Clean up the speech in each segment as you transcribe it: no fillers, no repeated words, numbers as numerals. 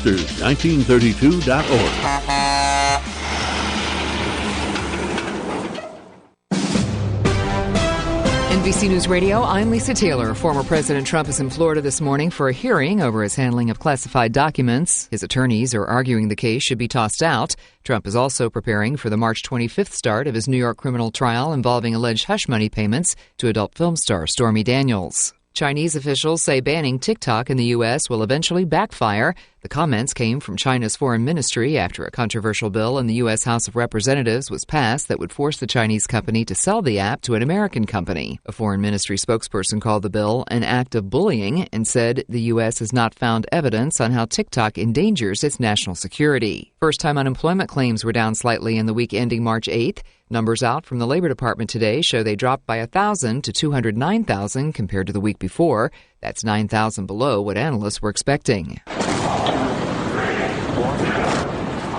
Masters1932.org. NBC News Radio, I'm Lisa Taylor. Former President Trump is in Florida this morning for a hearing over his handling of classified documents. His attorneys are arguing the case should be tossed out. Trump is also preparing for the March 25th start of his New York criminal trial involving alleged hush money payments to adult film star Stormy Daniels. Chinese officials say banning TikTok in the U.S. will eventually backfire. The comments came from China's foreign ministry after a controversial bill in the U.S. House of Representatives was passed that would force the Chinese company to sell the app to an American company. A foreign ministry spokesperson called the bill an act of bullying and said the U.S. has not found evidence on how TikTok endangers its national security. First-time unemployment claims were down slightly in the week ending March 8th. Numbers out from the Labor Department today show they dropped by 1,000 to 209,000 compared to the week before. That's 9,000 below what analysts were expecting.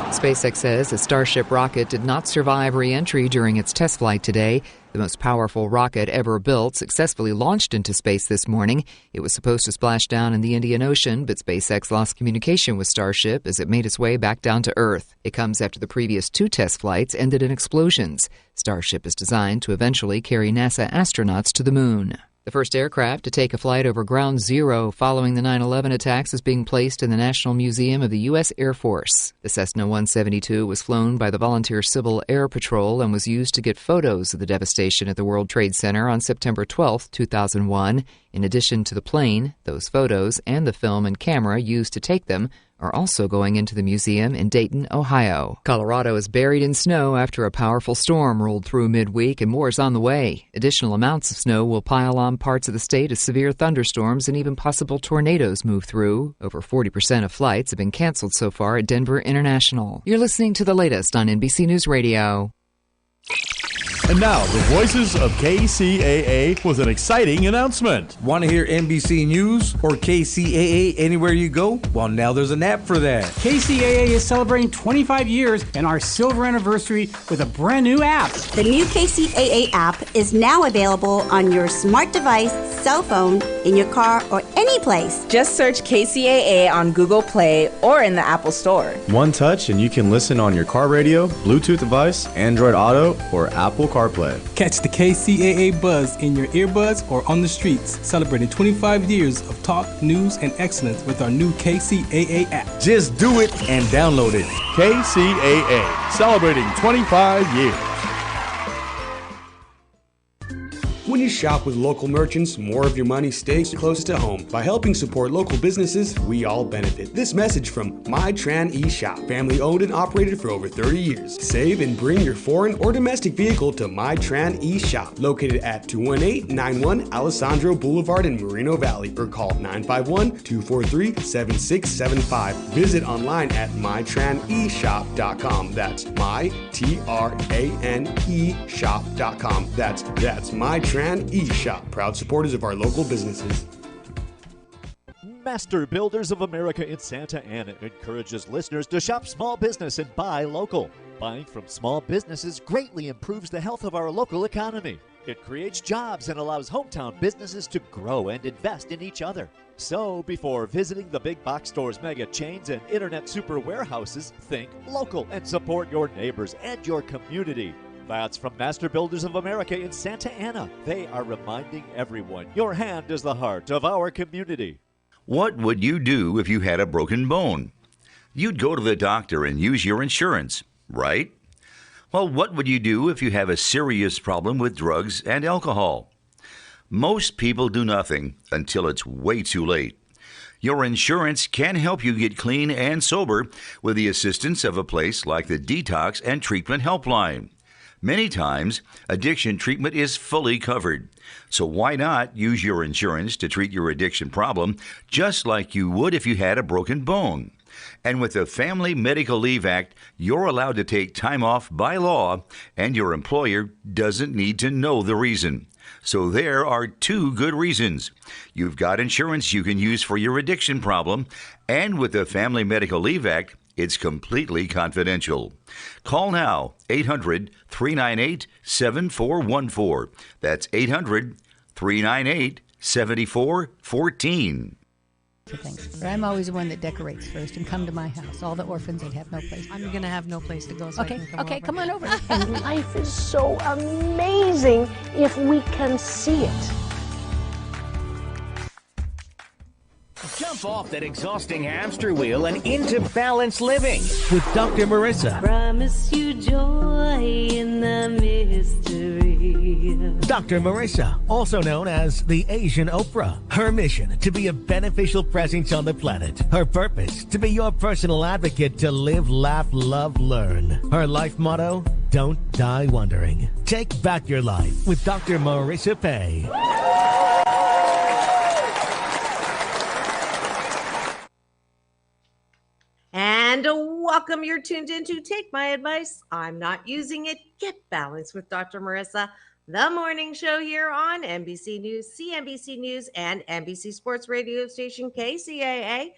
SpaceX says a Starship rocket did not survive re-entry during its test flight today. The most powerful rocket ever built successfully launched into space this morning. It was supposed to splash down in the Indian Ocean, but SpaceX lost communication with Starship as it made its way back down to Earth. It comes after the previous 2 test flights ended in explosions. Starship is designed to eventually carry NASA astronauts to the moon. The first aircraft to take a flight over Ground Zero following the 9/11 attacks is being placed in the National Museum of the U.S. Air Force. The Cessna 172 was flown by the Volunteer Civil Air Patrol and was used to get photos of the devastation at the World Trade Center on September 12, 2001. In addition to the plane, those photos and the film and camera used to take them are also going into the museum in Dayton, Ohio. Colorado is buried in snow after a powerful storm rolled through midweek, and more is on the way. Additional amounts of snow will pile on parts of the state as severe thunderstorms and even possible tornadoes move through. Over 40% of flights have been canceled so far at Denver International. You're listening to the latest on NBC News Radio. And now, the voices of KCAA with an exciting announcement. Want to hear NBC News or KCAA anywhere you go? Well, now there's an app for that. KCAA is celebrating 25 years and our silver anniversary with a brand new app. The new KCAA app is now available on your smart device, cell phone, in your car, or any place. Just search KCAA on Google Play or in the Apple Store. One touch and you can listen on your car radio, Bluetooth device, Android Auto, or Apple CarPlay. Catch the KCAA buzz in your earbuds or on the streets, celebrating 25 years of talk, news, and excellence with our new KCAA app. Just do it and download it. KCAA, celebrating 25 years. When you shop with local merchants, more of your money stays close to home. By helping support local businesses, we all benefit. This message from MyTran eShop, family owned and operated for over 30 years. Save and bring your foreign or domestic vehicle to MyTran eShop, located at 21891 Alessandro Boulevard in Moreno Valley, or call 951-243-7675. Visit online at mytraneshop.com. That's MyTRANE shop.com. That's MyTran eShop, proud supporters of our local businesses. Master Builders of America in Santa Ana encourages listeners to shop small business and buy local. Buying from small businesses greatly improves the health of our local economy. It creates jobs and allows hometown businesses to grow and invest in each other. So, before visiting the big box stores, mega chains, and internet super warehouses, think local and support your neighbors and your community. That's from Master Builders of America in Santa Ana. They are reminding everyone your hand is the heart of our community. What would you do if you had a broken bone? You'd go to the doctor and use your insurance, right? Well, what would you do if you have a serious problem with drugs and alcohol? Most people do nothing until it's way too late. Your insurance can help you get clean and sober with the assistance of a place like the Detox and Treatment Helpline. Many times, addiction treatment is fully covered. So why not use your insurance to treat your addiction problem just like you would if you had a broken bone? And with the Family Medical Leave Act, you're allowed to take time off by law, and your employer doesn't need to know the reason. So there are 2 good reasons. You've got insurance you can use for your addiction problem, and with the Family Medical Leave Act, it's completely confidential. Call now, 800-398-7414. That's 800-398-7414. for things. But I'm always the one that decorates first and come to my house. All the orphans that have no place. I'm going to have no place to go, so I can come over. Come on over. And life is so amazing if we can see it. Jump off that exhausting hamster wheel and into balanced living with Dr. Marissa. Promise you joy in the mystery. Dr. Marissa, also known as the Asian Oprah. Her mission, to be a beneficial presence on the planet. Her purpose, to be your personal advocate to live, laugh, love, learn. Her life motto, don't die wondering. Take back your life with Dr. Marissa Pay. And welcome. You're tuned in to Take My Advice. I'm not using it. Get balanced with Dr. Marissa, the morning show here on NBC News, CNBC News, and NBC Sports Radio station KCAA,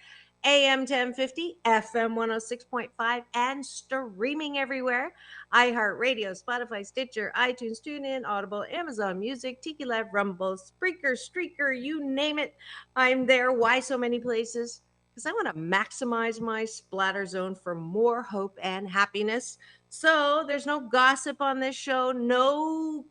AM 1050, FM 106.5, and streaming everywhere. iHeartRadio, Spotify, Stitcher, iTunes, TuneIn, Audible, Amazon Music, Tiki Live, Rumble, Spreaker, Streaker, you name it. I'm there. Why so many places? Because I want to maximize my splatter zone for more hope and happiness. So there's no gossip on this show, no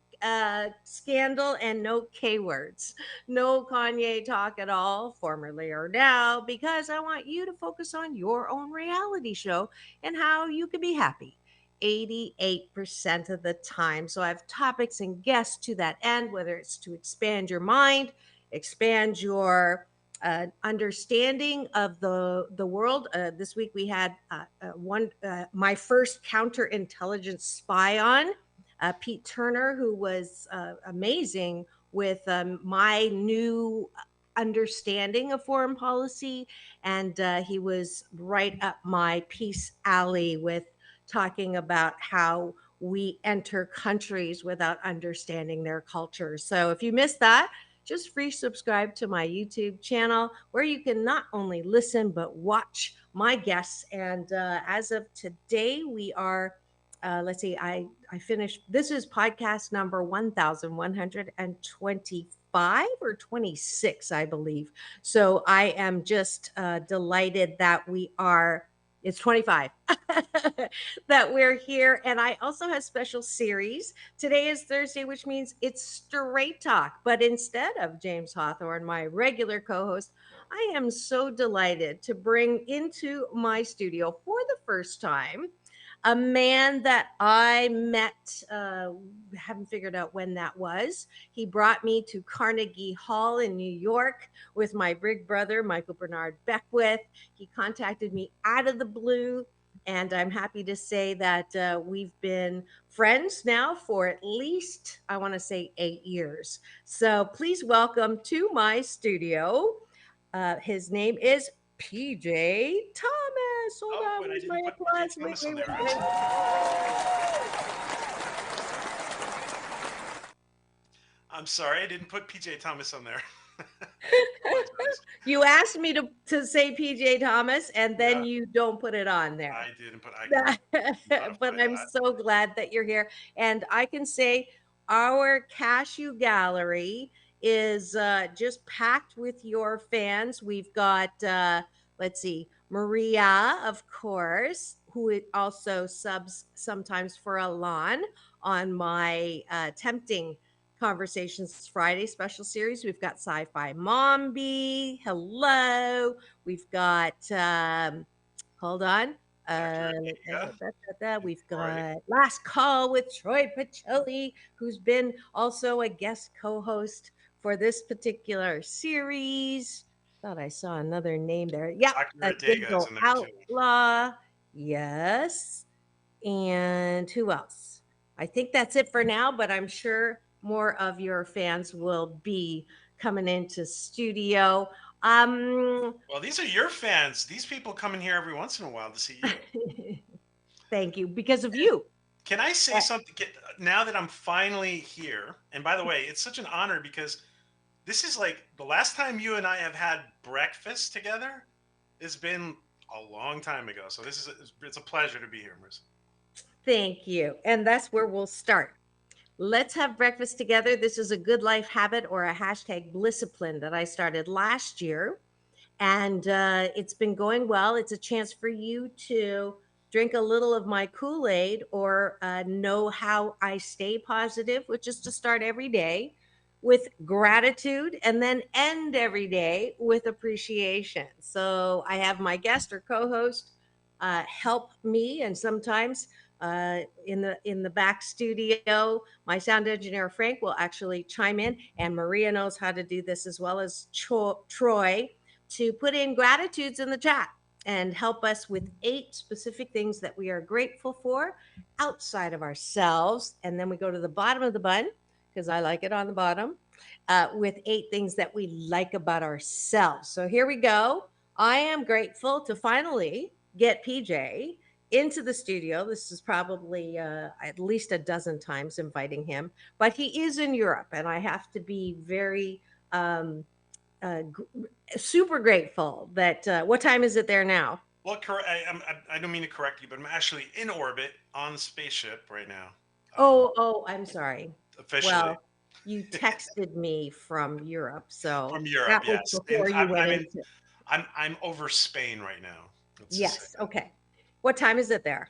scandal, and no K words. No Kanye talk at all, formerly or now, because I want you to focus on your own reality show and how you can be happy 88% of the time. So I have topics and guests to that end, whether it's to expand your mind, expand your understanding of the world. This week we had my first counterintelligence spy on, Pete Turner, who was amazing with my new understanding of foreign policy, and he was right up my peace alley with talking about how we enter countries without understanding their culture. So if you missed that, just free subscribe to my YouTube channel, where you can not only listen but watch my guests. And as of today, we are, let's see, I finished, this is podcast number 1125 or 26, I believe. So I am just delighted that we are, it's 25 that we're here. And I also have special series. Today is Thursday, which means it's Straight Talk. But instead of James Hawthorne, my regular co-host, I am so delighted to bring into my studio for the first time a man that I met, haven't figured out when that was. He brought me to Carnegie Hall in New York with my big brother, Michael Bernard Beckwith. He contacted me out of the blue, and I'm happy to say that we've been friends now for at least, I want to say, 8 years. So please welcome to my studio. His name is PJ Thomas. Hold on, where's my applause? Wait. I'm sorry, I didn't put PJ Thomas on there. You asked me to say PJ Thomas, and then you don't put it on there. I didn't put but I'm so glad that you're here. And I can say our cashew gallery is just packed with your fans. We've got, let's see, Maria, of course, who also subs sometimes for Alon on my Tempting Conversations Friday special series. We've got Sci-Fi Mombi. Hello. We've got, hold on. We've got Last Call with Troy Pacelli, who's been also a guest co-host for this particular series. Thought I saw another name there. Yeah, Digital Outlaw. Yes. And who else? I think that's it for now, but I'm sure more of your fans will be coming into studio. Well, these are your fans. These people come in here every once in a while to see you. Thank you, because of you. Can I say something now that I'm finally here? And by the way, it's such an honor because this is like the last time you and I have had breakfast together. It's been a long time ago. So it's a pleasure to be here, Marissa. Thank you. And that's where we'll start. Let's have breakfast together. This is a good life habit or a hashtag Blisscipline that I started last year. And it's been going well. It's a chance for you to drink a little of my Kool-Aid or know how I stay positive, which is to start every day with gratitude and then end every day with appreciation. So I have my guest or co-host help me, and sometimes in the back studio, my sound engineer Frank will actually chime in, and Maria knows how to do this as well as Troy, to put in gratitudes in the chat and help us with 8 specific things that we are grateful for outside of ourselves. And then we go to the bottom of the bun, because I like it on the bottom, with 8 things that we like about ourselves. So here we go. I am grateful to finally get PJ into the studio. This is probably at least a dozen times inviting him, but he is in Europe, and I have to be very super grateful that. What time is it there now? Well, I don't mean to correct you, but I'm actually in orbit on the spaceship right now. I'm sorry. Officially. Well, you texted me from Europe, so From Europe, that was yes. before And you went into. I'm over Spain right now. Yes. Okay. What time is it there?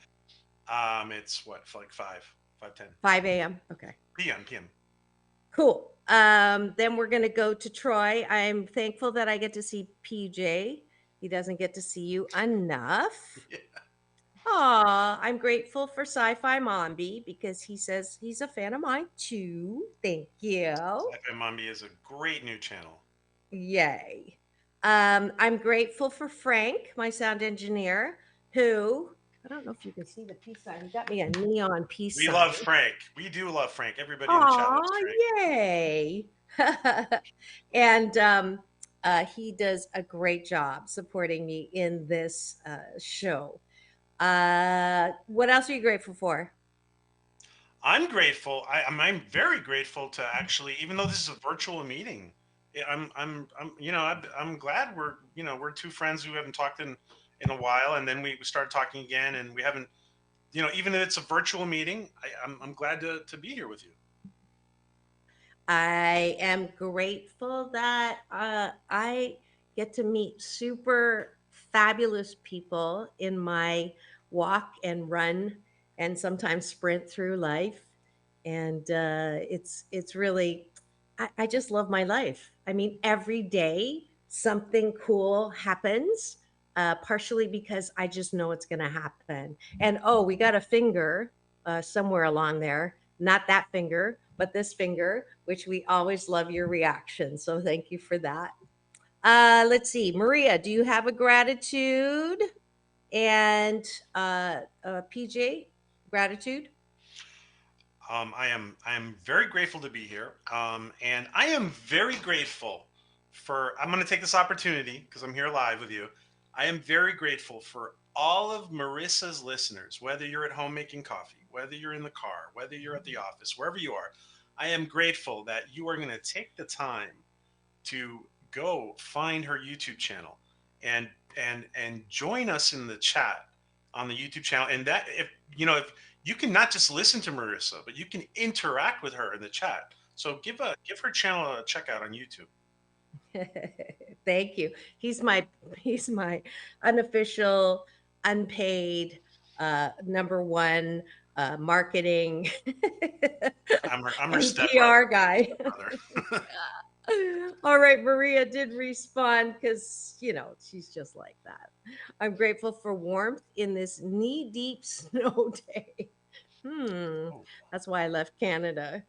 It's what, like 5:10. 5 a.m. Okay. PM. Cool. Then we're going to go to Troy. I'm thankful that I get to see PJ. He doesn't get to see you enough. Yeah. Aw, I'm grateful for Sci-Fi Mombi because he says he's a fan of mine too. Thank you. Sci-Fi Mombi is a great new channel. Yay. I'm grateful for Frank, my sound engineer, who, I don't know if you can see the peace sign. He got me a neon peace We sign. love Frank. We do love Frank. Everybody in the chat loves Frank. Yay. And he does a great job supporting me in this show. What else are you grateful for? I'm grateful. I'm very grateful to actually, even though this is a virtual meeting, I'm glad we're 2 friends who haven't talked in a while, and then we started talking again, and we haven't, even if it's a virtual meeting, I'm glad to be here with you. I am grateful that I get to meet super fabulous people in my walk and run and sometimes sprint through life. And it's really, I just love my life. I mean, every day something cool happens, partially because I just know it's going to happen. And we got a finger somewhere along there. Not that finger, but this finger, which we always love your reaction. So thank you for that. Let's see. Maria, do you have a gratitude? And PJ, gratitude? I am very grateful to be here, and I am very grateful for. I'm going to take this opportunity because I'm here live with you. I am very grateful for all of Marissa's listeners, whether you're at home making coffee, whether you're in the car, whether you're at the office, wherever you are. I am grateful that you are going to take the time to go find her YouTube channel and join us in the chat on the YouTube channel. And that if you can not just listen to Marissa, but you can interact with her in the chat. So give her channel a check out on YouTube. Thank you. He's my unofficial, unpaid #1 marketing I'm her and PR guy. All right, Maria did respond because she's just like that. I'm grateful for warmth in this knee-deep snow day. That's why I left Canada,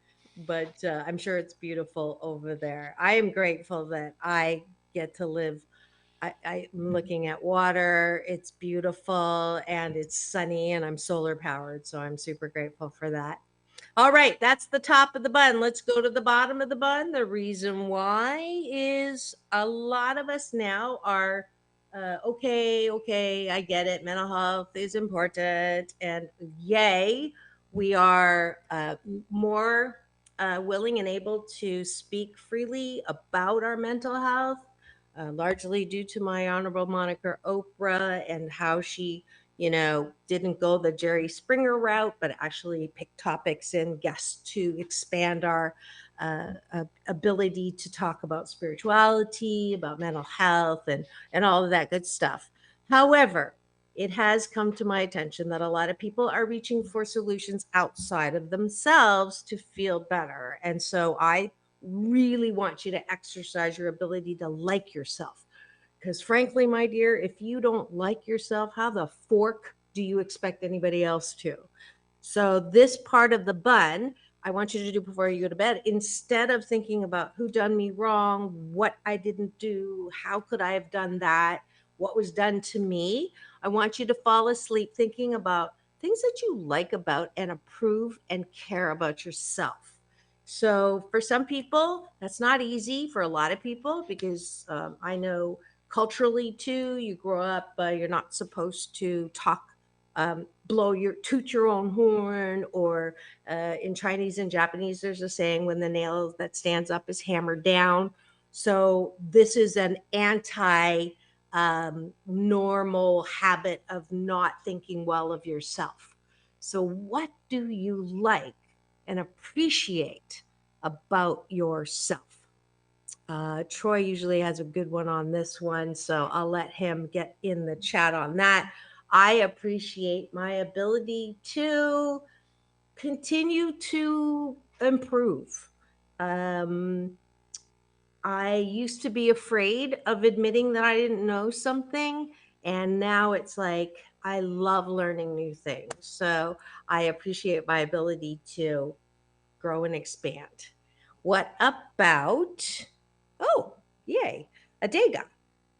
but I'm sure it's beautiful over there. I am grateful that I get to live. I'm looking at water. It's beautiful and it's sunny, and I'm solar powered, so I'm super grateful for that. All right, that's the top of the bun. Let's go to the bottom of the bun. The reason why is a lot of us now are okay, I get it. Mental health is important, and yay, we are more willing and able to speak freely about our mental health, largely due to my honorable moniker Oprah and how she didn't go the Jerry Springer route, but actually picked topics and guests to expand our ability to talk about spirituality, about mental health, and all of that good stuff. However, it has come to my attention that a lot of people are reaching for solutions outside of themselves to feel better. And so I really want you to exercise your ability to like yourself. Because frankly, my dear, if you don't like yourself, how the fork do you expect anybody else to? So, this part of the bun, I want you to do before you go to bed. Instead of thinking about who done me wrong, what I didn't do, how could I have done that, what was done to me, I want you to fall asleep thinking about things that you like about and approve and care about yourself. So, for some people, that's not easy for a lot of people because I know culturally too, you grow up, you're not supposed to talk, toot your own horn, or in Chinese and Japanese, there's a saying, when the nail that stands up is hammered down. So this is an anti normal habit of not thinking well of yourself. So, what do you like and appreciate about yourself? Troy usually has a good one on this one, so I'll let him get in the chat on that. I appreciate my ability to continue to improve. I used to be afraid of admitting that I didn't know something, and now it's like I love learning new things. So I appreciate my ability to grow and expand. What about, oh, yay, Adega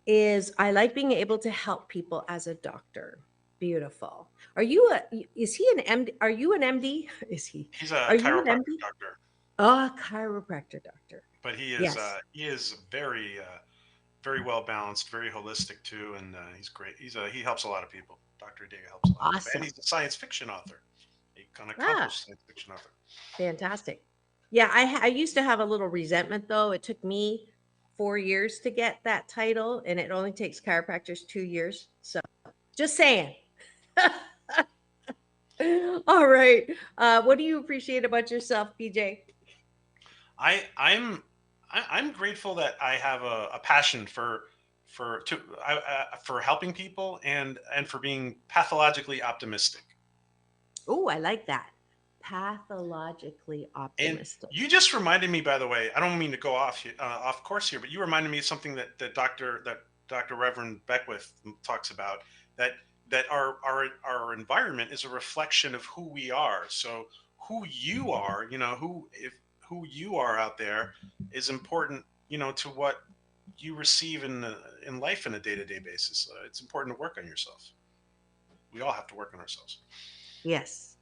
is I like being able to help people as a doctor. Beautiful. Is he an MD? Are you an MD? Is he? He's a Are you an chiropractor MD? doctor, Oh, chiropractor doctor. but Yes. he is very very well balanced, very holistic too, and he's great. He helps a lot of people. Dr. Dega helps a lot of people, and Awesome. he's a science fiction author, an Ah, accomplished science fiction author. fantastic. Yeah, I used to have a little resentment though. It took me 4 years to get that title, and it only takes chiropractors 2 years. So just saying. All right. What do you appreciate about yourself, PJ? I I'm I'm grateful that I have a passion for helping people and for being pathologically optimistic. Oh, I like that. Pathologically And optimistic. you just reminded me, by the way, I don't mean to go off course here, but you reminded me of something that Dr. Reverend Beckwith talks about, that our environment is a reflection of who we are. So who you are, who you are out there is important, to what you receive in life in a day to day basis. It's important to work on yourself. We all have to work on ourselves. Yes.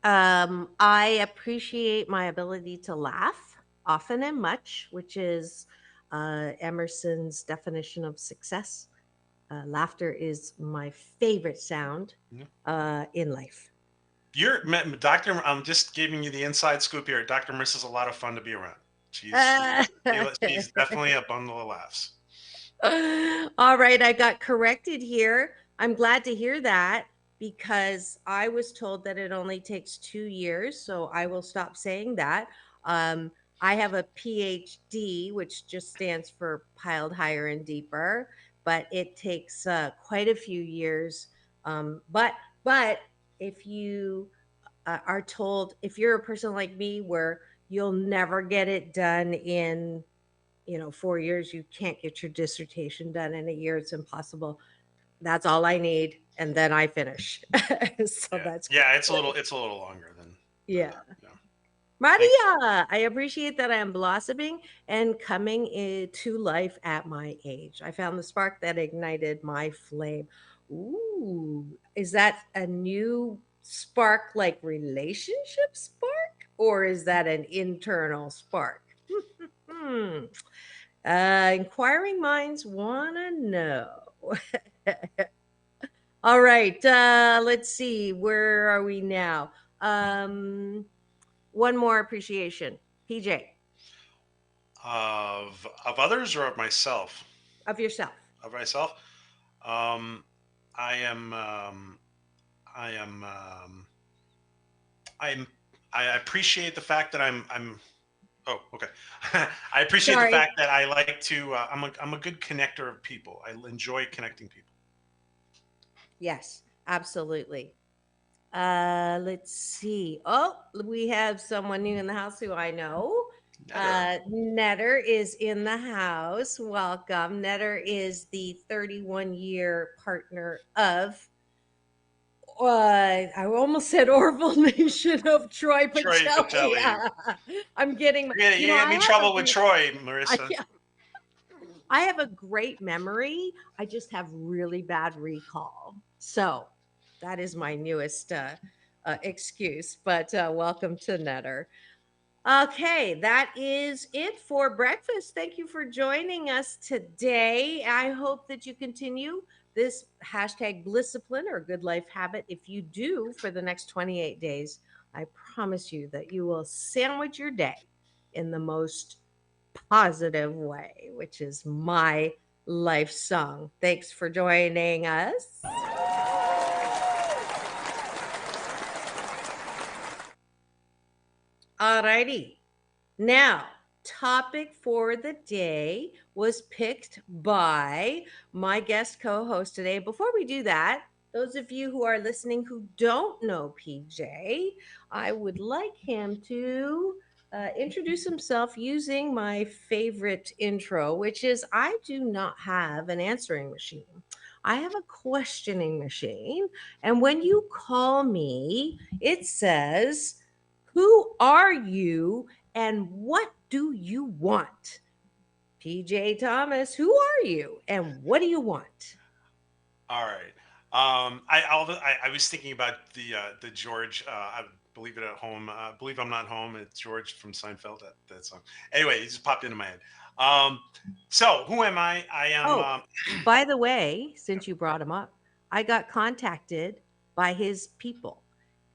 I appreciate my ability to laugh often and much, which is Emerson's definition of success. Laughter is my favorite sound in life. Doctor. I'm just giving you the inside scoop here. Dr. Marissa's a lot of fun to be around. She's definitely a bundle of laughs. All right, I got corrected here. I'm glad to hear that because I was told that it only takes 2 years. So I will stop saying that. I have a PhD, which just stands for piled higher and deeper, but it takes quite a few years. But if you are told, if you're a person like me where you'll never get it done in 4 years, you can't get your dissertation done in a year, it's impossible, that's all I need, and then I finish. So that's yeah, it's a little longer than yeah. yeah. Maria, I appreciate that I am blossoming and coming into life at my age. I found the spark that ignited my flame. Ooh, is that a new spark, like relationship spark, or is that an internal spark? Hmm. Inquiring minds want to know. All right. Let's see. Where are we now? One more appreciation. PJ. Of others or of myself? Of yourself. Of myself. Um, I am. I am. I appreciate the fact that I'm Oh, okay. I appreciate the Sorry. fact that I like to. I'm a good connector of people. I enjoy connecting people. Yes, absolutely. Let's see. Oh, we have someone new in the house who I know. Netter is in the house. Welcome. Netter is the 31-year partner of I almost said Orville Nation of Troy Troy Pacelli. Patelli. I'm getting, Yeah, you get me in trouble with Troy, Marissa. I have a great memory. I just have really bad recall. So that is my newest excuse. But welcome to Netter. Okay, that is it for breakfast. Thank you for joining us today. I hope that you continue this hashtag Blisscipline or good life habit. If you do for the next 28 days, I promise you that you will sandwich your day in the most positive way, which is my life song. Thanks for joining us. Alrighty. Now, topic for the day was picked by my guest co-host today. Before we do that, those of you who are listening who don't know PJ, I would like him to introduce himself using my favorite intro, which is I do not have an answering machine. I have a questioning machine. And when you call me, it says, "Who are you and what do you want?" PJ Thomas, who are you and what do you want? All right. I was thinking about the George. I believe it at home. Believe I'm not home. It's George from Seinfeld. That song. Anyway, it just popped into my head. So who am I? I am. Oh, by the way, since you brought him up, I got contacted by his people,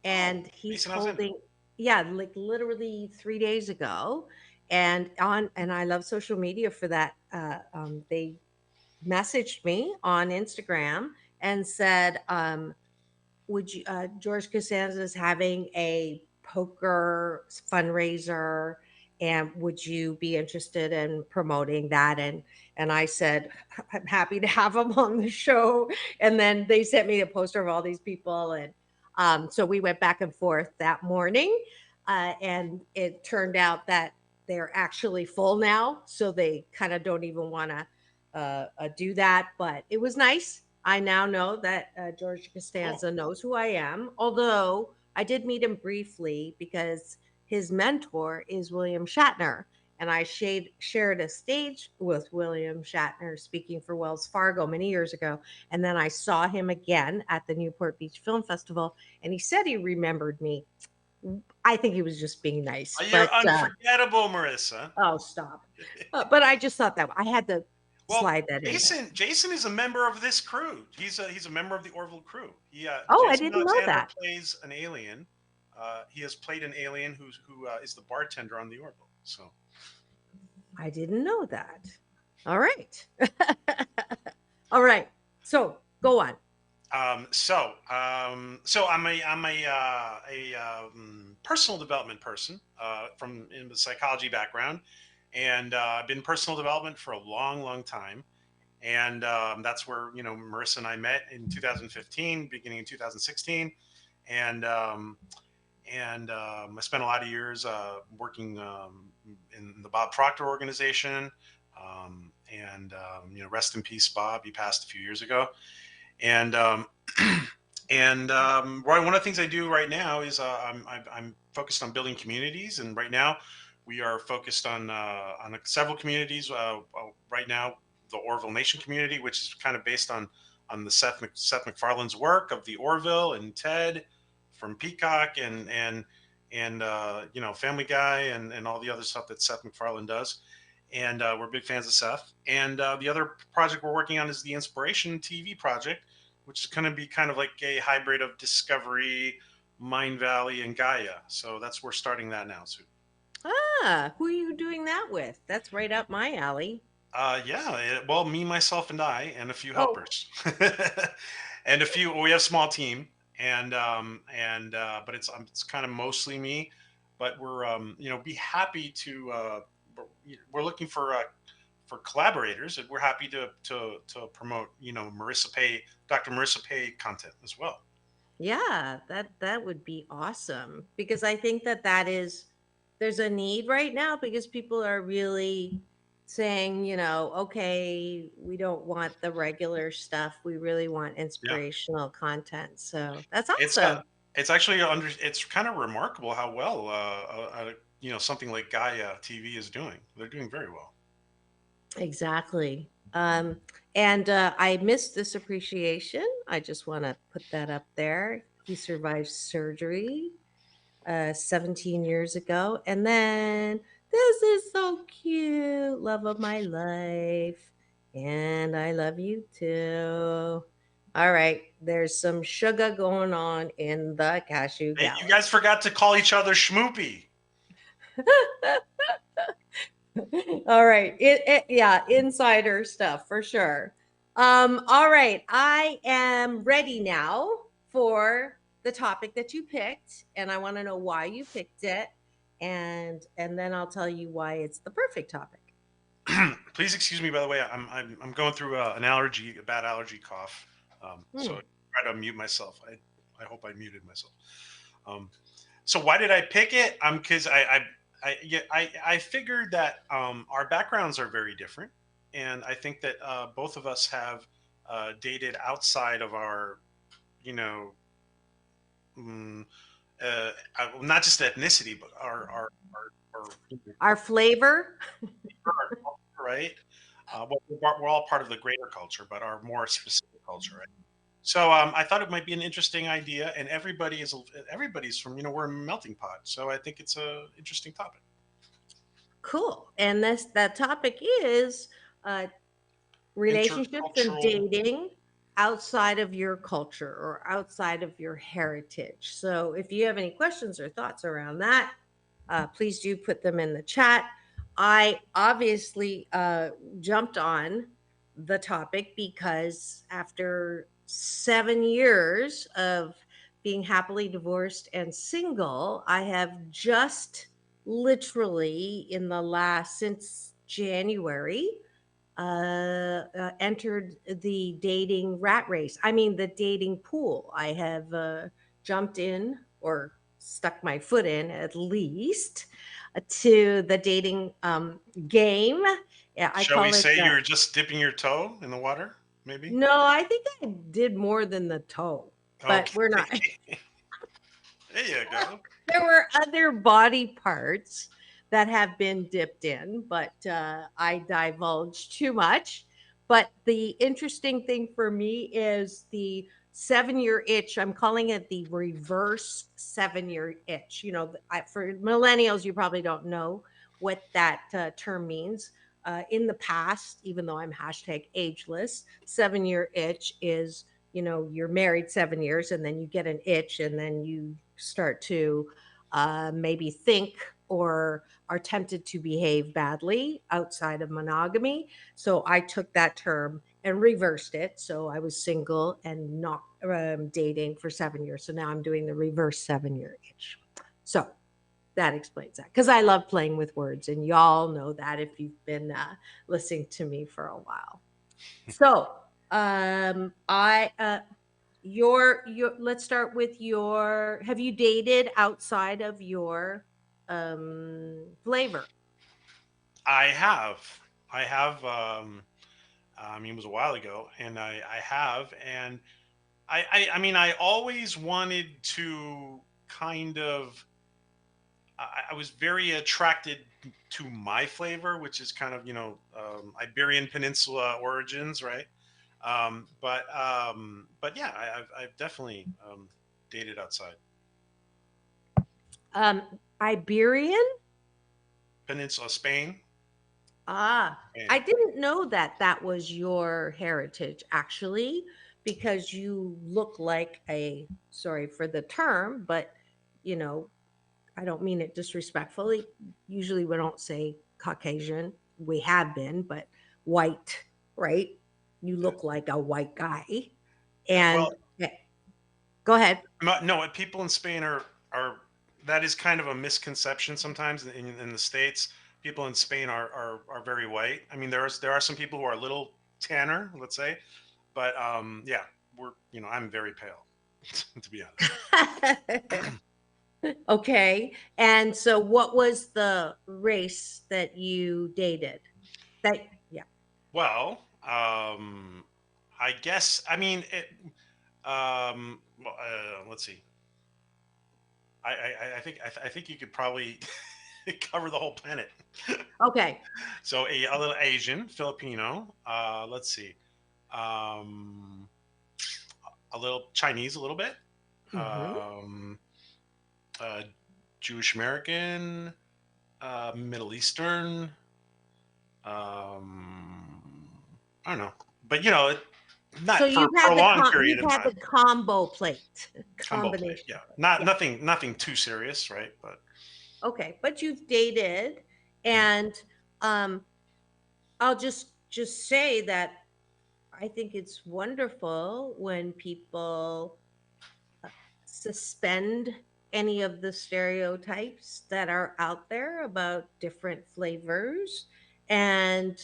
and he's holding. Yeah, like literally 3 days ago, and I love social media for that. They messaged me on Instagram and said, would you George Costanza is having a poker fundraiser, and would you be interested in promoting that? And I said, I'm happy to have him on the show. And then they sent me a poster of all these people, and so we went back and forth that morning, and it turned out that they're actually full now, so they kind of don't even want to do that. But it was nice. I now know that George Costanza knows who I am, although I did meet him briefly because his mentor is William Shatner. And I shared a stage with William Shatner speaking for Wells Fargo many years ago. And then I saw him again at the Newport Beach Film Festival, and he said he remembered me. I think he was just being nice. You're unforgettable, Marissa. Oh, stop. But I just thought that I had to slide that in. Jason is a member of this crew. He's a member of the Orville crew. I didn't know that. Plays an alien. He has played an alien who is the bartender on the Orville. So I didn't know that. All right. All right. So go on. So I'm a personal development person from in the psychology background, and I've been in personal development for a long time, and that's where Marissa and I met in 2015, beginning in 2016, and I spent a lot of years working in the Bob Proctor organization, rest in peace, Bob. He passed a few years ago. And one of the things I do right now is I'm focused on building communities, and right now we are focused on several communities. Right now, the Orville Nation community, which is kind of based on the Seth MacFarlane's work of the Orville and Ted from Peacock and Family Guy and all the other stuff that Seth MacFarlane does. And we're big fans of Seth. And the other project we're working on is the Inspiration TV project, which is going to be kind of like a hybrid of Discovery, Mind Valley, and Gaia. So we're starting that now soon. Who are you doing that with? That's right up my alley. Well, me, myself, and I, and a few helpers, and we have a small team, but it's kind of mostly me. but we're be happy to. We're looking for collaborators, and we're happy to promote Dr. Marissa Pay content as well. Yeah, that would be awesome because I think that is there's a need right now because people are really saying, okay, we don't want the regular stuff. We really want Yeah, inspirational content. So that's it's awesome. it's actually it's kind of remarkable how well something like Gaia TV is doing. They're doing very well. Exactly. And I missed this appreciation. I just want to put that up there. He survived surgery 17 years ago. And then this is so cute. Love of my life. And I love you too. All right. There's some sugar going on in the cashew Hey, you galaxy. guys forgot to call each other Schmoopy. All right. Yeah, insider stuff for sure. All right. I am ready now for the topic that you picked, and I want to know why you picked it, and then I'll tell you why it's the perfect topic. Please excuse me. By the way, I'm going through a bad allergy cough. So Hmm. I try to mute myself. I hope I muted myself. Um, so why did I pick it? Because I figured that our backgrounds are very different, and I think that both of us have dated outside of our, you know, mm, not just ethnicity, but our Our flavor. right. We're all part of the greater culture, but our more specific culture, right? So I thought it might be an interesting idea, and everybody's from we're a melting pot, so I think it's a interesting topic. Cool. And that topic is uh, relationships and Intercultural. dating outside of your culture or outside of your heritage. So if you have any questions or thoughts around that, please do put them in the chat. I obviously jumped on the topic because after 7 years of being happily divorced and single, I have just literally in the last since January entered the dating rat race. I mean, the dating pool. I have jumped in or stuck my foot in at least to the dating game. Yeah, I Shall we call it. say you're just dipping your toe in the water? Maybe. No, I think I did more than the toe, but we're not. Okay. There you go. There were other body parts that have been dipped in, but I divulged too much. But the interesting thing for me is the 7 year itch. I'm calling it the reverse 7 year itch. For millennials, you probably don't know what that term means. In the past, even though I'm hashtag ageless, 7 year itch is you're married 7 years and then you get an itch and then you start to maybe think or are tempted to behave badly outside of monogamy. So I took that term and reversed it. So I was single and not dating for 7 years. So now I'm doing the reverse 7 year itch. So that explains that because I love playing with words, and y'all know that if you've been listening to me for a while. So I your let's start with your have you dated outside of your flavor? I have. I have. I mean, it was a while ago, and I have, and I mean, I always wanted to kind of. I was very attracted to my flavor, which is kind of Iberian Peninsula origins, right? But yeah, I've definitely dated outside um Iberian. Peninsula, Spain. I didn't know that was your heritage actually, because you look like a, sorry for the term, but you know I don't mean it disrespectfully. Usually we don't say Caucasian. We have been, but white, right? You look like a white guy. Well, And go ahead. no, people in Spain are that is kind of a misconception sometimes in the States. People in Spain are very white. I mean, there are some people who are a little tanner, let's say, but yeah, I'm very pale, to be honest. Okay. And so what was the race that you dated? Yeah. Well, I guess I mean it. Let's see. I think you could probably cover the whole planet. Okay. So a little Asian, Filipino. Let's see. Um, a little Chinese, a little bit. Mm-hmm. Uh, Jewish American, Middle Eastern. I don't know, but So not for a long period you've of had time. the combo plate Combo plate, combination. yeah. Yeah. Nothing too serious, right? But Okay, but you've dated, and I'll just say that I think it's wonderful when people suspend any of the stereotypes that are out there about different flavors and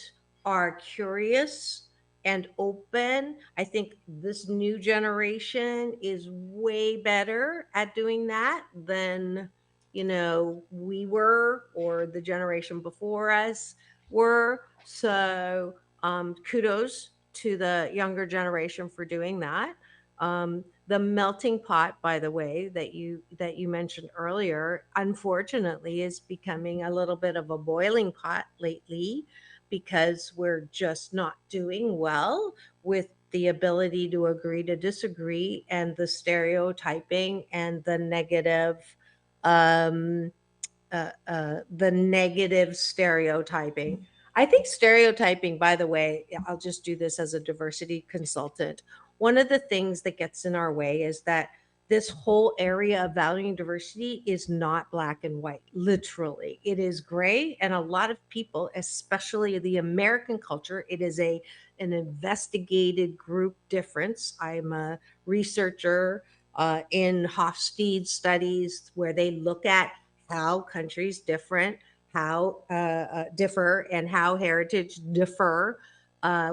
are curious and open. I think this new generation is way better at doing that than, we were, or the generation before us were. So kudos to the younger generation for doing that. The melting pot, by the way, that you mentioned earlier, unfortunately, is becoming a little bit of a boiling pot lately because we're just not doing well with the ability to agree to disagree, and the stereotyping and um, the negative stereotyping. I think stereotyping, by the way, I'll just do this as a diversity consultant. One of the things that gets in our way is that this whole area of valuing diversity is not black and white. Literally, it is gray, and a lot of people, especially the American culture, it is an investigated group difference. I'm a researcher in Hofstede studies where they look at how countries differ, and how heritage differ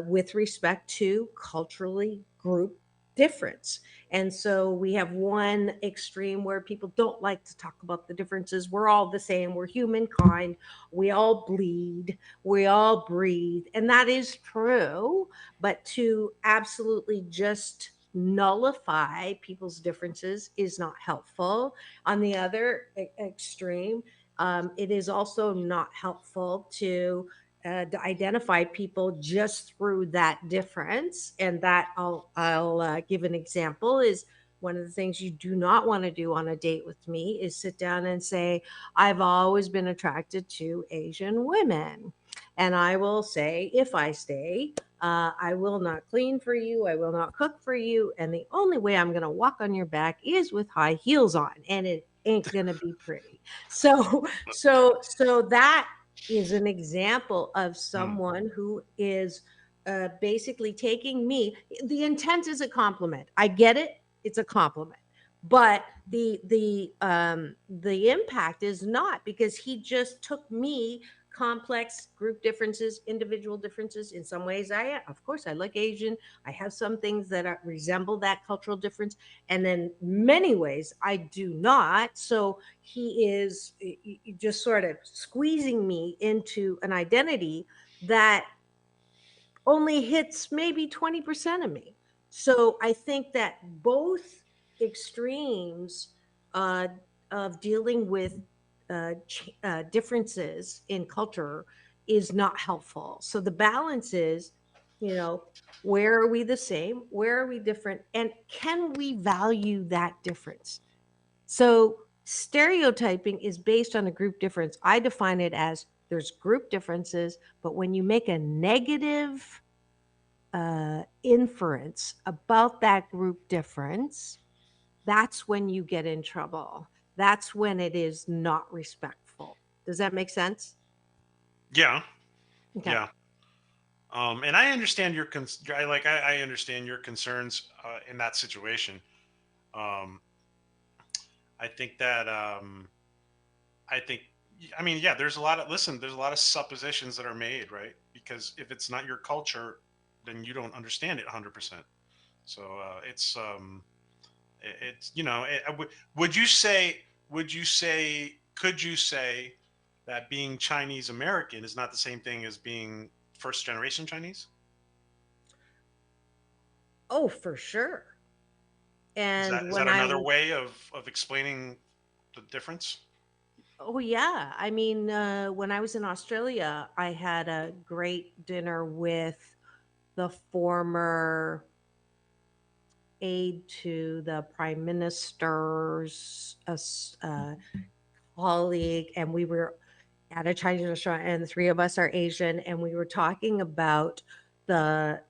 with respect to culturally group difference. And so we have one extreme where people don't like to talk about the differences. We're all the same. We're humankind. We all bleed. We all breathe. And that is true. But to absolutely just nullify people's differences is not helpful. On the other extreme, it is also not helpful to identify people just through that difference. And that I'll give an example is one of the things you do not want to do on a date with me is sit down and say, I've always been attracted to Asian women. And I will say, if I stay, I will not clean for you. I will not cook for you. And the only way I'm going to walk on your back is with high heels on. And it ain't going to be pretty. So that is an example of someone who is basically taking me. The intent is a compliment. I get it. It's a compliment. But the impact is not, because he just took me complex group differences, individual differences. In some ways, of course, I like Asian. I have some things that resemble that cultural difference, and then many ways I do not. So he is just sort of squeezing me into an identity that only hits maybe 20% of me. So I think that both extremes uh, of dealing with differences in culture is not helpful. So the balance is, where are we the same? Where are we different? And can we value that difference? So stereotyping is based on a group difference. I define it as there's group differences, but when you make a negative inference about that group difference, that's when you get in trouble. That's when it is not respectful. Does that make sense? yeah, Okay. yeah. And I understand I understand your concerns in that situation. Um, I think that I think, I mean, yeah, there's a lot of, listen, there's a lot of suppositions that are made, right? Because if it's not your culture, then you don't understand it 100%. So it's, would you say, could you say that being Chinese American is not the same thing as being first generation Chinese? Oh, for sure. Is And that, when another way of explaining the difference? oh yeah, I mean, when I was in Australia, I had a great dinner with the former aide to the prime minister's colleague, and we were at a Chinese restaurant, and the three of us are Asian, and we were talking about the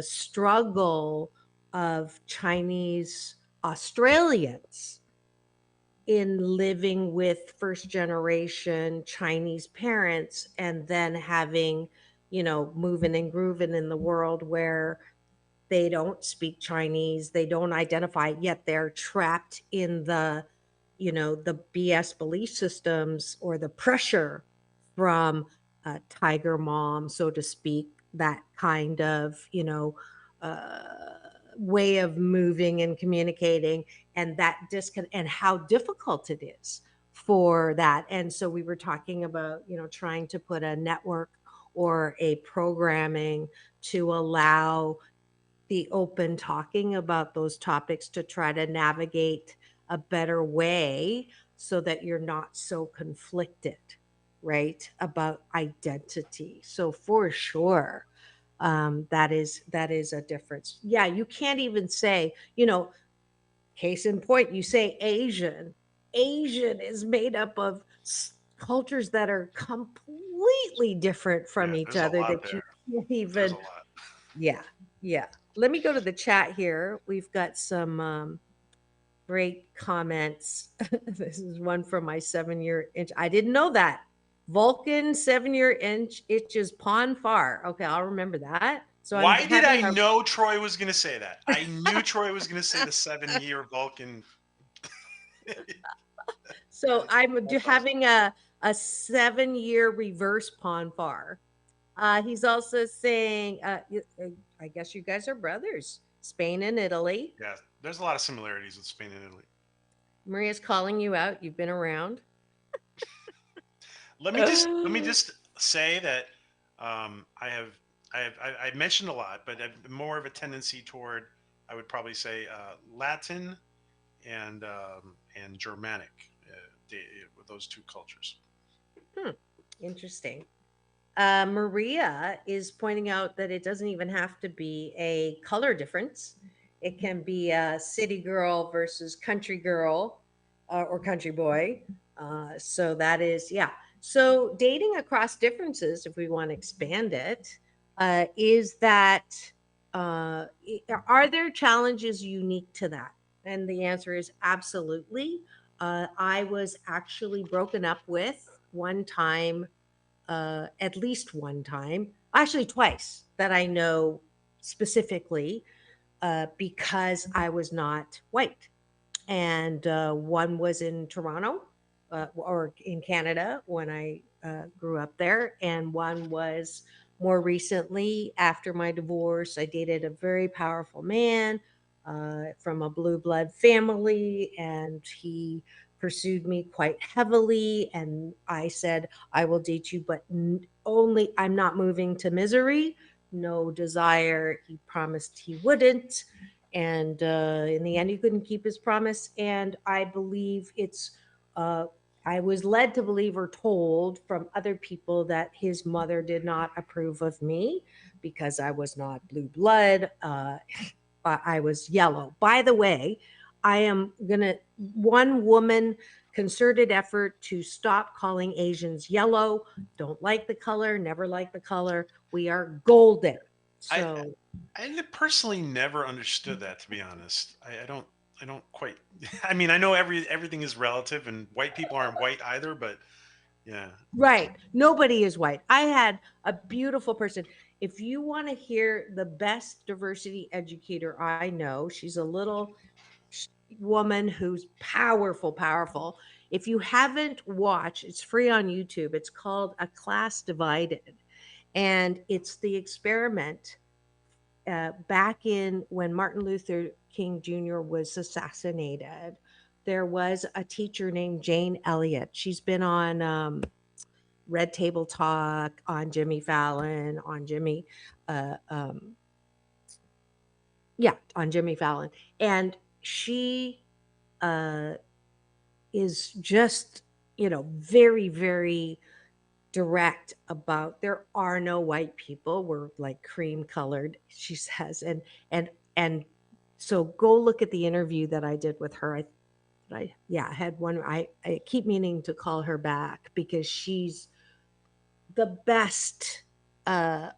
struggle of Chinese Australians in living with first generation Chinese parents and then having, moving and grooving in the world where they don't speak Chinese, they don't identify, yet they're trapped in the BS belief systems or the pressure from Tiger Mom, so to speak, that kind of, way of moving and communicating, and that and how difficult it is for that. And so we were talking about, trying to put a network or a programming to allow the open talking about those topics to try to navigate a better way so that you're not so conflicted, right, about identity. So for sure, that is a difference. Yeah, you can't even say, case in point, you say Asian. Asian is made up of cultures that are completely different from Yeah, each there's a other lot that there. you can't There's a even. lot. Yeah, yeah. Let me go to the chat here. We've got some great comments. This is one from my 7-year inch. I didn't know that. Vulcan 7-year inch itches pond far. Okay, I'll remember that. So I'm Why did I having a. know Troy was going to say that? I knew Troy was going to say the 7-year Vulcan. So I'm That's awesome. having a 7-year reverse pond far. He's also saying, I guess you guys are brothers. Spain and Italy. Yeah, there's a lot of similarities with Spain and Italy. Maria's calling you out. You've been around. Let me just say that I mentioned a lot, but I've more of a tendency toward, I would probably say, Latin and Germanic, the, with those two cultures. Interesting. Maria is pointing out that it doesn't even have to be a color difference. It can be a city girl versus country girl, or country boy. So that is, yeah. So dating across differences, if we want to expand it, is that are there challenges unique to that? And the answer is absolutely. I was actually broken up with one time, at least one time, actually twice that I know specifically, because I was not white. And one was in Toronto, or in Canada when I grew up there, and one was more recently after my divorce. I dated a very powerful man from a blue blood family, and he pursued me quite heavily. And I said, I will date you, but only I'm not moving to misery. No desire. He promised he wouldn't. And in the end, he couldn't keep his promise. And I believe uh, I was led to believe or told from other people that his mother did not approve of me because I was not blue blood. I was yellow. By the way, I am going to, one woman concerted effort to stop calling Asians yellow. Don't like the color, never like the color. We are golden. So I personally never understood that, to be honest. I don't quite. I mean, I know everything is relative, and white people aren't white either. But yeah, right. Nobody is white. I had a beautiful person. If you want to hear the best diversity educator I know, she's a little, woman who's powerful. If you haven't watched, it's free on YouTube. It's called A Class Divided. And it's the experiment back in when Martin Luther King Jr. was assassinated. There was a teacher named Jane Elliott. She's been on Red Table Talk, on Jimmy Fallon, on Jimmy, uh, um, yeah, on Jimmy Fallon. And she uh, is just, very, very direct about there are no white people. We're like cream colored, she says. And so go look at the interview that I did with her. I had one. I keep meaning to call her back because she's the best uh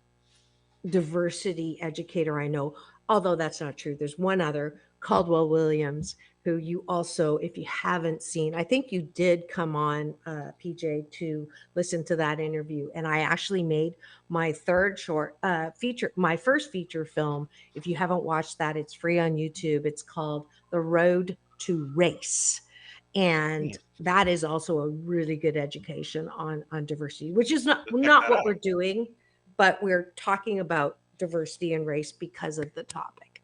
diversity educator I know, although that's not true. There's one other, Caldwell Williams, who you also, if you haven't seen, I think you did come on, PJ, to listen to that interview. And I actually made my third short feature, my first feature film. If you haven't watched that, it's free on YouTube. It's called The Road to Race. And that is also a really good education on diversity, which is not what we're doing, but we're talking about diversity and race because of the topic.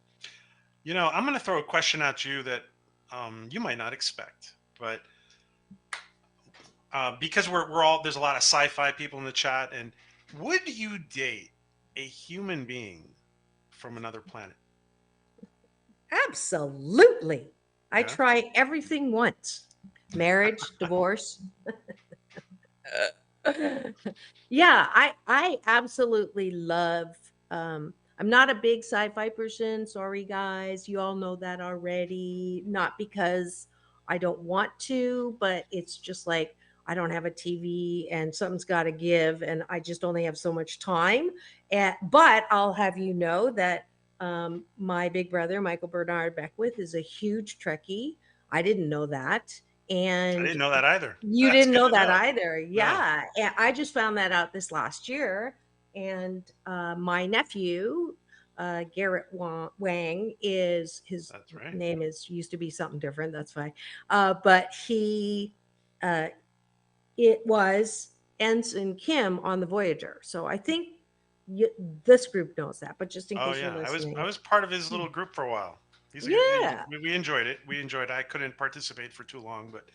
I'm going to throw a question at you that you might not expect, but because we're all, there's a lot of sci-fi people in the chat, and would you date a human being from another planet? Absolutely. I try everything once. Marriage, divorce. Yeah, I absolutely love I'm not a big sci-fi person. Sorry guys, you all know that already. Not because I don't want to, but it's just like I don't have a TV and something's got to give and I just only have so much time. But I'll have you know that my big brother Michael Bernard Beckwith is a huge Trekkie. I didn't know that. And I didn't know that either. you That's didn't good know to that know. either. Yeah. And I just found that out this last year. And my nephew, Garrett Wang, is his That's right. name is used to be something different. That's fine. But he, it was Ensign Kim on the Voyager. So I think this group knows that. But just in Oh case you're yeah, listening, I was part of his little group for a while. yeah. We enjoyed it. We enjoyed it. I couldn't participate for too long, but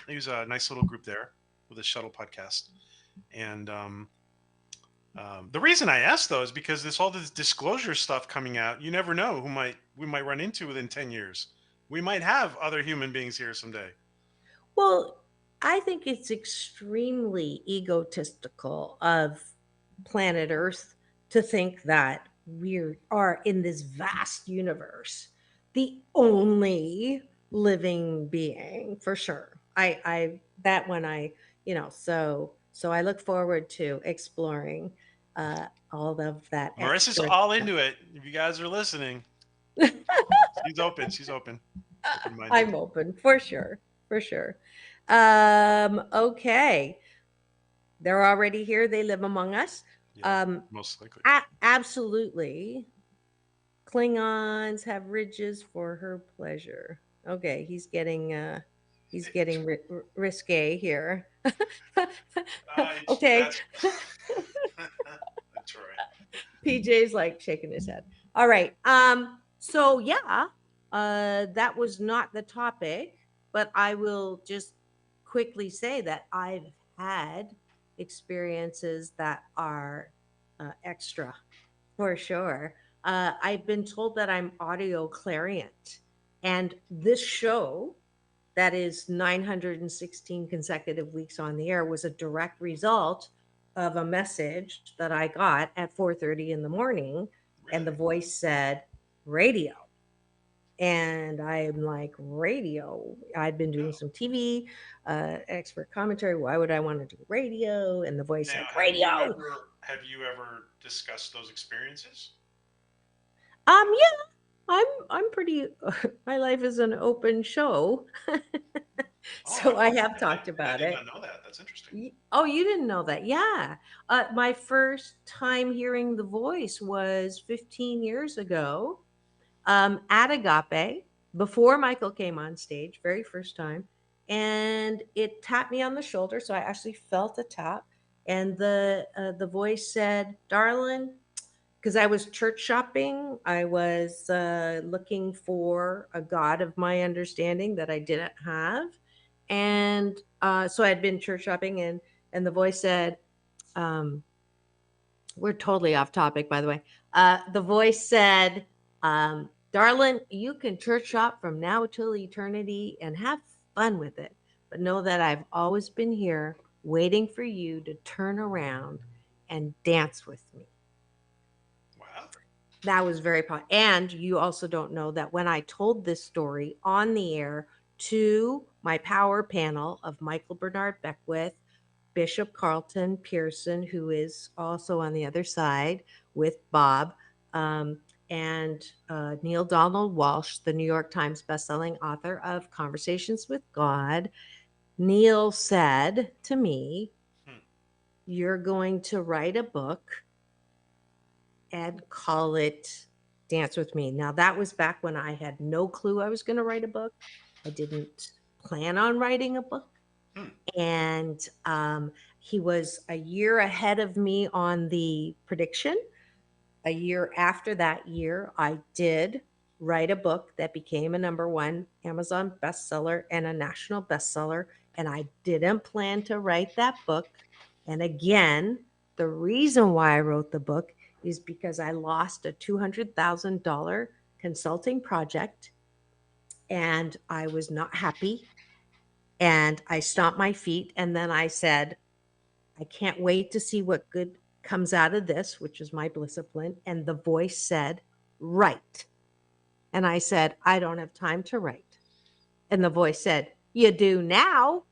he was a nice little group there with a shuttle podcast. And the reason I asked though is because all this disclosure stuff coming out. You never know we might run into within 10 years. We might have other human beings here someday. Well, I think it's extremely egotistical of planet Earth to think that we are in this vast universe, the only living being for sure. I that one I so I look forward to exploring all of that Marissa's extra all stuff. into it. If you guys are listening, she's open. She's open. Open-minded. I'm open for sure, for sure. Okay, they're already here. They live among us. Most likely. Absolutely. Klingons have ridges for her pleasure. Okay, he's getting risque here. Okay. That's right. PJ's like shaking his head. All right. So yeah, that was not the topic, but I will just quickly say that I've had experiences that are extra for sure. I've been told that I'm audio clariant, and this show that is 916 consecutive weeks on the air was a direct result of a message that I got at 4:30 in the morning, and the voice said radio. And I'm like, radio? I'd been doing some TV, expert commentary. Why would I want to do radio? And the voice said, radio. Have you ever discussed those experiences? Yeah, I'm pretty. My life is an open show, so I have talked about it. I did not know that. That's interesting. Oh, you didn't know that? Yeah. My first time hearing the voice was 15 years ago at Agape before Michael came on stage, very first time, and it tapped me on the shoulder. So I actually felt a tap, and the voice said, "Darling," because I was church shopping. I was looking for a God of my understanding that I didn't have, and so I had been church shopping, and the voice said, um, "We're totally off topic, by the way." The voice said, "Darling, you can church shop from now till eternity and have fun with it, but know that I've always been here, waiting for you to turn around and dance with me." That was very powerful. And you also don't know that when I told this story on the air to my power panel of Michael Bernard Beckwith, Bishop Carlton Pearson, who is also on the other side with Bob, and Neil Donald Walsh, the New York Times bestselling author of Conversations with God, Neil said to me, "You're going to write a book and call it Dance With Me." Now, that was back when I had no clue I was going to write a book. I didn't plan on writing a book. And he was a year ahead of me on the prediction. A year after that year, I did write a book that became a #1 Amazon bestseller and a national bestseller. And I didn't plan to write that book. And again, the reason why I wrote the book is because I lost a $200,000 consulting project and I was not happy. And I stomped my feet and then I said, "I can't wait to see what good comes out of this," which is my discipline. And the voice said, "Write." And I said, "I don't have time to write." And the voice said, "You do now."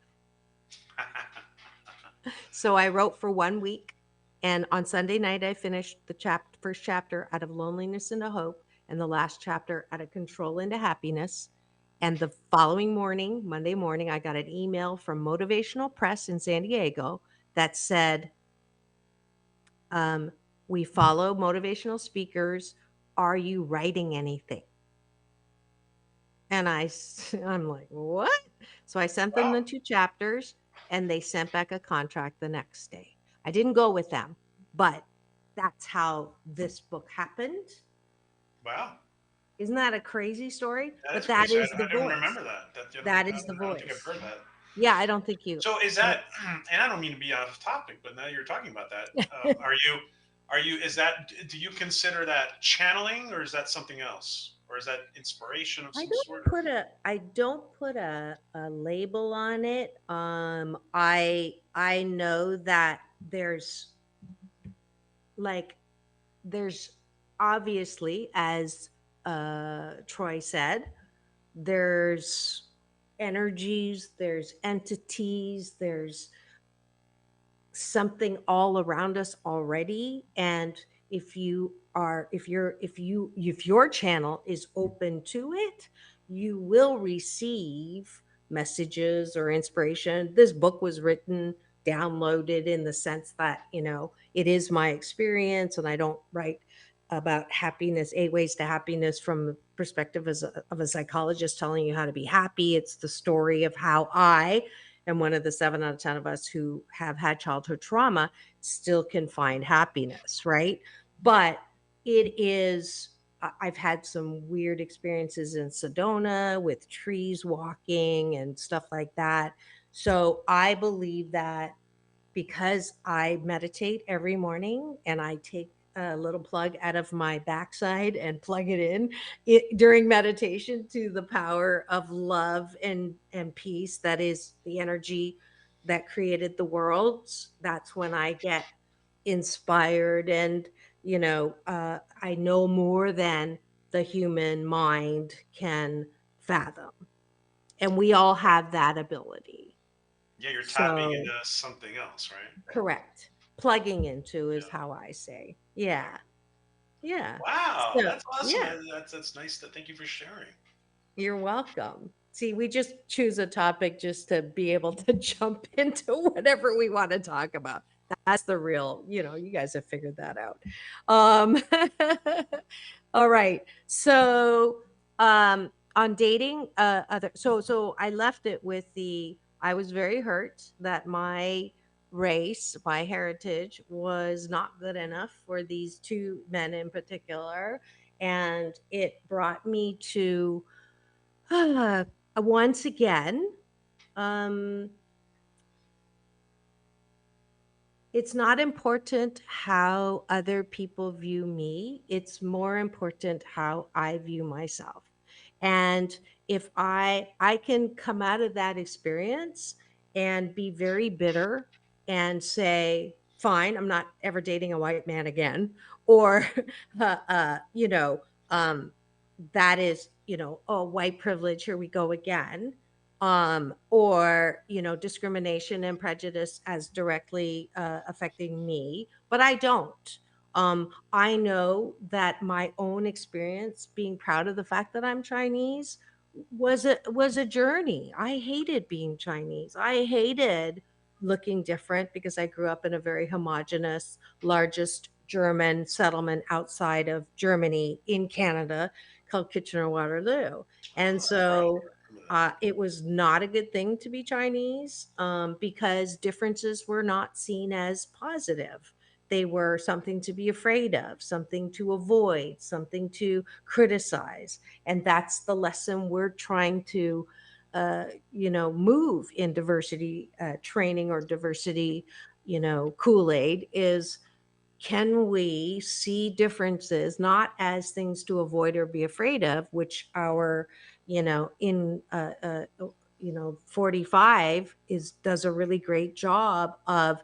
So I wrote for 1 week. And on Sunday night, I finished the first chapter, Out of Loneliness into Hope, and the last chapter, Out of Control into Happiness. And the following morning, Monday morning, I got an email from Motivational Press in San Diego that said, "We follow motivational speakers. Are you writing anything?" And I'm like, "What?" So I sent them the 2 chapters, and they sent back a contract the next day. I didn't go with them, but that's how this book happened. Wow. Isn't that a crazy story? That But is crazy. that is I the don't voice. remember that. That is the I don't think I've voice. heard that. Yeah, I don't think you. So is that, and I don't mean to be off topic, but now you're talking about that. Do you consider that channeling or is that something else? Or is that inspiration of some sort? I don't put a label on it. I know that there's obviously, as Troy said, there's energies, there's entities, there's something all around us already. And if your channel is open to it, you will receive messages or inspiration. This book was written, downloaded, in the sense that it is my experience, and I don't write about happiness, 8 ways to happiness, from the perspective of a psychologist telling you how to be happy. It's the story of how I am one of the 7 out of 10 of us who have had childhood trauma still can find happiness, right? But I've had some weird experiences in Sedona with trees walking and stuff like that. So I believe that because I meditate every morning and I take a little plug out of my backside and plug it in during meditation to the power of love and peace, that is the energy that created the world. That's when I get inspired, and I know more than the human mind can fathom, and we all have that ability. Yeah, you're tapping into something else, right? Correct. Plugging into is how I say. Yeah. Yeah. Wow, So, that's awesome. yeah. That's nice. Thank you for sharing. You're welcome. See, we just choose a topic just to be able to jump into whatever we want to talk about. That's the real, you guys have figured that out. All right. So, on dating, other so I left it with I was very hurt that my race, my heritage was not good enough for these two men in particular, and it brought me to once again, um, it's not important how other people view me. It's more important how I view myself. And if I can come out of that experience and be very bitter and say, fine, I'm not ever dating a white man again, or you know, um, that is, oh, white privilege, here we go again, or discrimination and prejudice as directly affecting me, but I don't. I know that my own experience being proud of the fact that I'm Chinese was a journey. I hated being Chinese. I hated looking different because I grew up in a very homogenous, largest German settlement outside of Germany in Canada called Kitchener Waterloo. And so it was not a good thing to be Chinese, because differences were not seen as positive. They were something to be afraid of, something to avoid, something to criticize. And that's the lesson we're trying to, move in diversity training, or diversity, Kool-Aid, is can we see differences not as things to avoid or be afraid of, which our, in 45 does a really great job of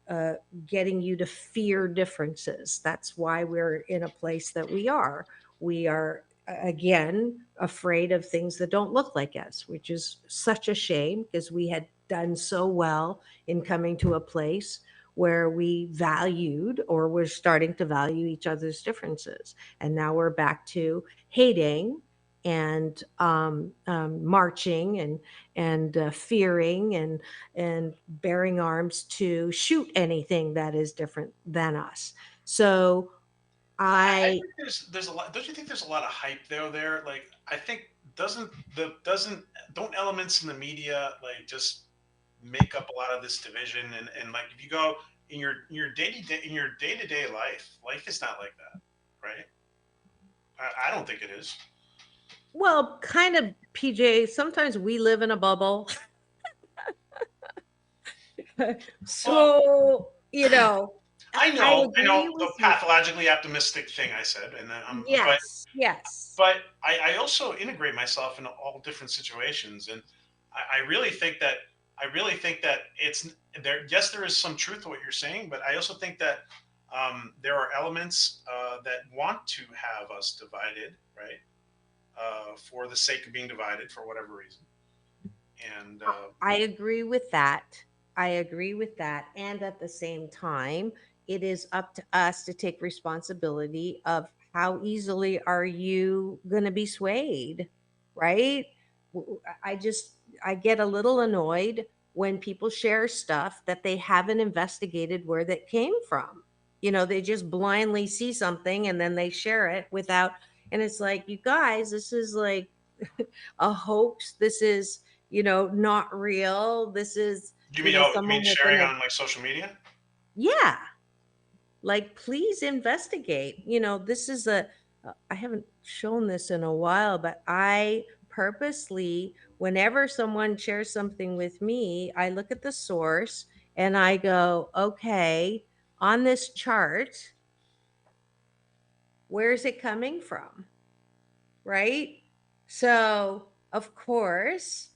uh, getting you to fear differences. That's why we're in a place that we are. We are, again, afraid of things that don't look like us, which is such a shame because we had done so well in coming to a place where we valued, or we're starting to value, each other's differences. And now we're back to hating and marching and fearing and bearing arms to shoot anything that is different than us. So I I think there's a lot. Don't you think there's a lot of hype there? Like, I think don't elements in the media like just make up a lot of this division, and like if you go in your day to day life is not like that, right? I don't think it is. well, kind of, PJ, sometimes we live in a bubble. Well, So, I I agree know with the you. pathologically optimistic thing I said, and Yes, yes. but I also integrate myself in all different situations, and I really think that it's there. Yes, there is some truth to what you're saying, but I also think that there are elements that want to have us divided, right? For the sake of being divided for whatever reason, and I agree with that. I agree with that. And at the same time, it is up to us to take responsibility of how easily are you going to be swayed, right? I just, I get a little annoyed when people share stuff that they haven't investigated where that came from. They just blindly see something and then they share it without, and it's like, you guys, this is like a hoax. This is, not real. This is, you mean someone with sharing an, on like social media? yeah, like, please investigate. This is I haven't shown this in a while, but I purposely, whenever someone shares something with me, I look at the source and I go, okay, on this chart, where is it coming from? Right? So, of course,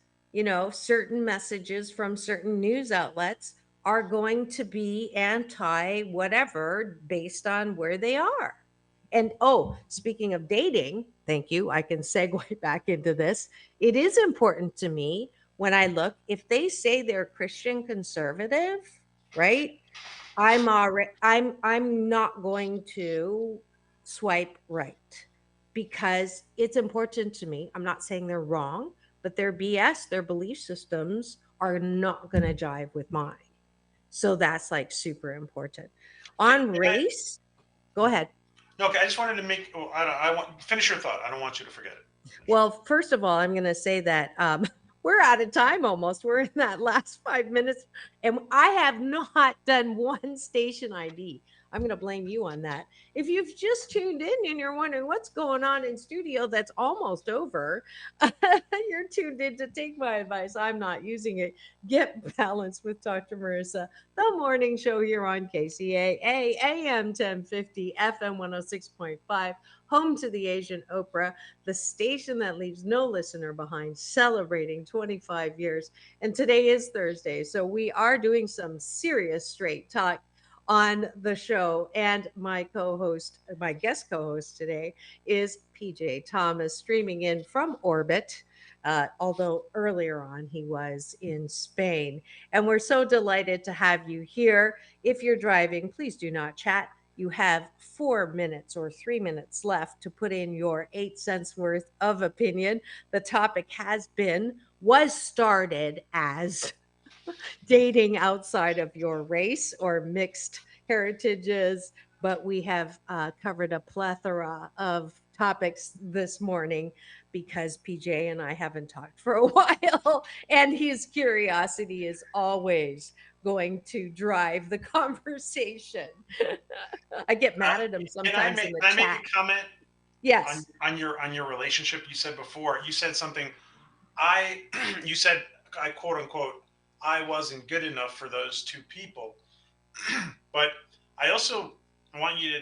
certain messages from certain news outlets are going to be anti whatever based on where they are. And oh, speaking of dating, thank you. I can segue back into this. It is important to me when I look, if they say they're Christian conservative, right? I'm not going to swipe right because it's important to me. I'm not saying they're wrong, but their BS, their belief systems are not going to jive with mine. So that's like super important. On Can race, go ahead. No, okay. I just wanted to make. Oh, I want finish your thought. I don't want you to forget it. Well, first of all, I'm going to say that we're out of time almost. We're in that last 5 minutes, and I have not done one station ID. I'm going to blame you on that. If you've just tuned in and you're wondering what's going on in studio, that's almost over. You're tuned in to Take My Advice. I'm not using it. Get Balanced with Dr. Marissa, the morning show here on KCAA, AM 1050, FM 106.5, home to the Asian Oprah, the station that leaves no listener behind, celebrating 25 years. And today is Thursday, so we are doing some serious straight talk on the show. And my co-host, my guest co-host today is PJ Thomas, streaming in from orbit. Although earlier on he was in Spain. And we're so delighted to have you here. If you're driving, please do not chat. You have 4 minutes or 3 minutes left to put in your 8 cents worth of opinion. The topic was started as dating outside of your race or mixed heritages, but we have covered a plethora of topics this morning because PJ and I haven't talked for a while, and his curiosity is always going to drive the conversation. I get mad at him sometimes in the Can I chat. make a comment? Yes. On your relationship, you said before. You said something. You said, I quote unquote, I wasn't good enough for those two people. But I also want you to,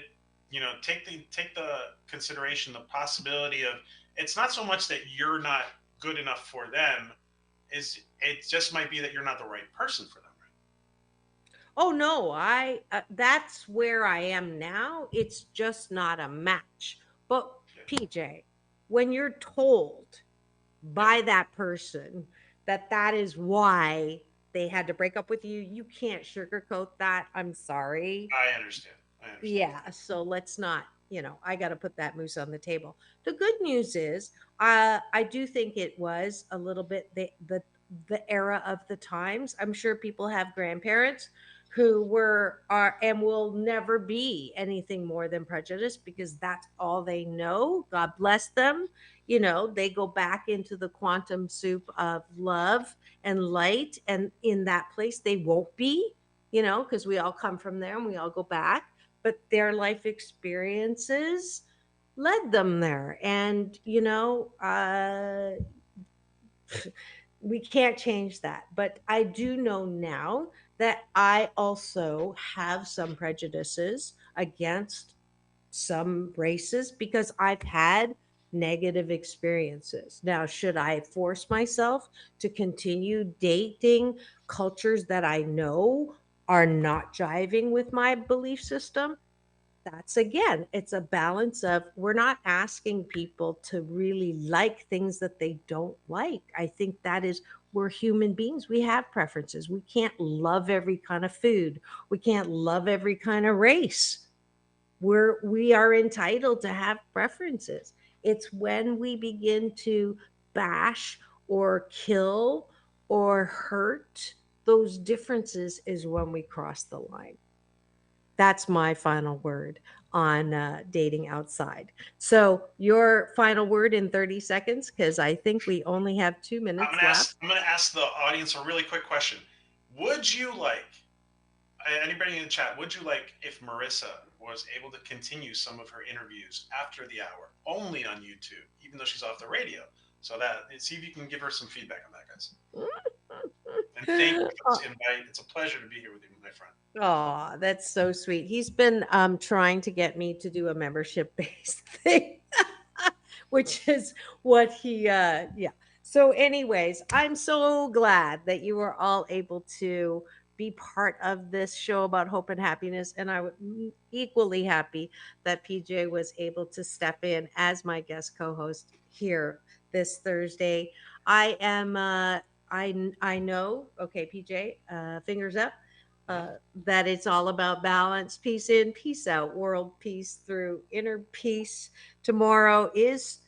take the consideration, the possibility of, it's not so much that you're not good enough for them, it just might be that you're not the right person for them. Oh no, I that's where I am now. It's just not a match. But PJ, when you're told by that person that that is why they had to break up with you, you can't sugarcoat that. I'm sorry. I understand. Yeah, so let's not, I got to put that moose on the table. The good news is, I do think it was a little bit the era of the times. I'm sure people have grandparents who are and will never be anything more than prejudiced because that's all they know. God bless them. They go back into the quantum soup of love and light, and in that place they won't be, because we all come from there and we all go back, but their life experiences led them there. And, we can't change that. But I do know now that I also have some prejudices against some races because I've had negative experiences. Now, should I force myself to continue dating cultures that I know are not jiving with my belief system? That's again, it's a balance of, we're not asking people to really like things that they don't like. I think that is, we're human beings. We have preferences. We can't love every kind of food. We can't love every kind of race. We are entitled to have preferences. It's when we begin to bash or kill or hurt those differences is when we cross the line. That's my final word on dating outside. So your final word in 30 seconds, because I think we only have 2 minutes left. I'm going to ask the audience a really quick question. Would you like, anybody in the chat, would you like if Marissa was able to continue some of her interviews after the hour, only on YouTube, even though she's off the radio? So that, see if you can give her some feedback on that, guys. And thank you for this invite. It's a pleasure to be here with you, my friend. Oh, that's so sweet. He's been trying to get me to do a membership-based thing, which is what he, yeah. So anyways, I'm so glad that you were all able to be part of this show about hope and happiness. And I was equally happy that PJ was able to step in as my guest co-host here this Thursday. I am, I know, okay, PJ, fingers up. That it's all about balance, peace in, peace out, world peace through inner peace. Tomorrow is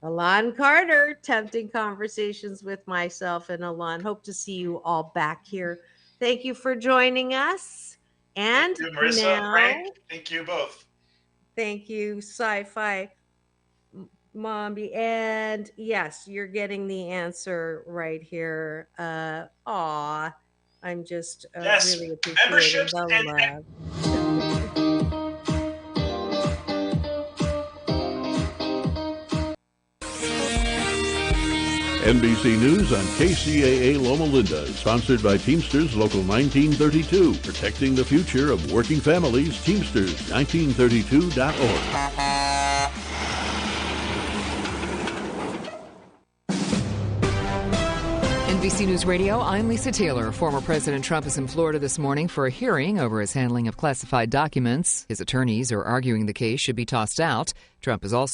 Alon Carter, tempting conversations with myself and Alon. Hope to see you all back here. Thank you for joining us. And thank you, Marissa, now, Frank, thank you both. Thank you, Sci-Fi Mombi. And yes, you're getting the answer right here. Aw, I'm just Yes, really appreciating memberships the and love. NBC News on KCAA Loma Linda, sponsored by Teamsters Local 1932, protecting the future of working families. Teamsters1932.org. NBC News Radio, I'm Lisa Taylor. Former President Trump is in Florida this morning for a hearing over his handling of classified documents. His attorneys are arguing the case should be tossed out. Trump is also